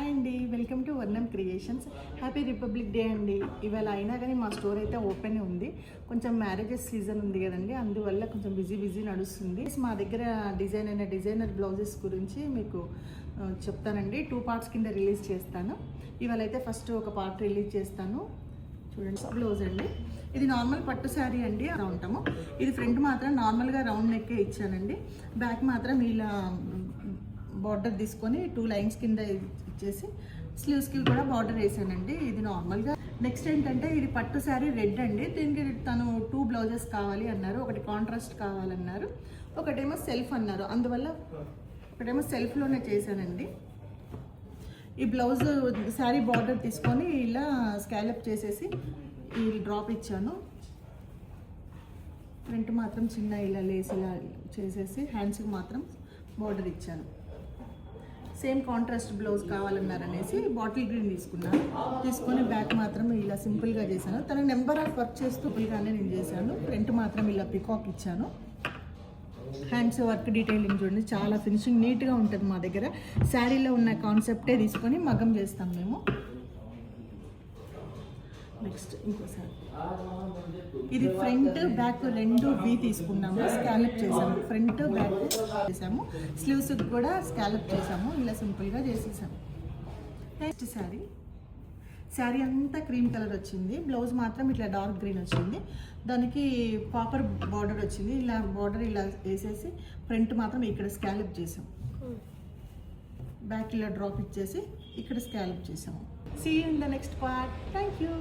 Hi అండి, welcome to వర్ణం creations. Happy republic day అండి. ఇవాళ అయినా కానీ మా స్టోర్ అయితే ఓపెన్ ఉంది. కొంచెం మ్యారేజెస్ సీజన్ ఉంది కదండి, అందువల్ల కొంచెం బిజీ నడుస్తుంది. మా దగ్గర డిజైనర్ బ్లౌజెస్ గురించి మీకు చెప్తానండి. 2 పార్ట్స్ కింద రిలీజ్ చేస్తాను. ఇవాళ అయితే ఫస్ట్ ఒక పార్ట్ రిలీజ్ చేస్తాను. చూడండి, బ్లౌజ్ అండి. ఇది నార్మల్ పట్టు శారీ అండి, అలా ఉంటాము. ఇది ఫ్రంట్ మాత్రం నార్మల్గా రౌండ్ నెక్కే ఇచ్చానండి. బ్యాక్ మాత్రం ఇలా బార్డర్ తీసుకొని 2 లైన్స్ కింద ఇచ్చేసి స్లీవ్స్కి కూడా బార్డర్ వేసానండి. ఇది నార్మల్గా. నెక్స్ట్ ఏంటంటే ఇది పట్టు శారీ రెడ్ అండి. దీనికి తను 2 బ్లౌజెస్ కావాలి అన్నారు. ఒకటి కాంట్రాస్ట్ కావాలన్నారు, ఒకటేమో సెల్ఫ్ అన్నారు. అందువల్ల ఒకటేమో సెల్ఫ్లోనే చేశానండి. ఈ బ్లౌజ్ శారీ బార్డర్ తీసుకొని ఇలా స్కాలప్ చేసేసి ఈ డ్రాప్ ఇచ్చాను. ఫ్రంట్ మాత్రం చిన్న ఇలా లేస్ ఇలా చేసేసి హ్యాండ్స్కి మాత్రం బార్డర్ ఇచ్చాను. సేమ్ కాంట్రాస్ట్ బ్లౌజ్ కావాలన్నారనేసి బాటిల్ గ్రీన్ తీసుకొని బ్యాక్ మాత్రం ఇలా సింపుల్గా చేశాను. తన నెంబర్ ఆఫ్ వర్క్ చేస్తూ సింపుల్గానే నేను చేశాను. ఫ్రంట్ మాత్రం ఇలా పికాక్ ఇచ్చాను. హ్యాండ్స్ వర్క్ డీటెయిలింగ్ చూడండి, చాలా ఫినిషింగ్ నీట్గా ఉంటుంది. మా దగ్గర శారీలో ఉన్న కాన్సెప్టే తీసుకొని మగ్గం చేస్తాం మేము. నెక్స్ట్ ఇంకోసారి ఇది ఫ్రంట్ బ్యాక్ 2 వి తీసుకున్నాము, స్కాలప్ చేసాము. ఫ్రంట్ బ్యాక్ చేసాము, స్లీవ్స్ కూడా స్కాలప్ చేసాము. ఇలా సింపుల్గా చేసేసాము. నెక్స్ట్ శారీ అంతా క్రీమ్ కలర్ వచ్చింది. బ్లౌజ్ మాత్రం ఇట్లా డార్క్ గ్రీన్ వచ్చింది. దానికి కాపర్ బార్డర్ వచ్చింది. ఇలా బార్డర్ ఇలా వేసేసి ఫ్రంట్ మాత్రం ఇక్కడ స్కాలప్ చేసాం. బ్యాక్ ఇలా డ్రాప్ ఇచ్చేసి ఇక్కడ స్కాలప్ చేసాము. See you in the next part. Thank you.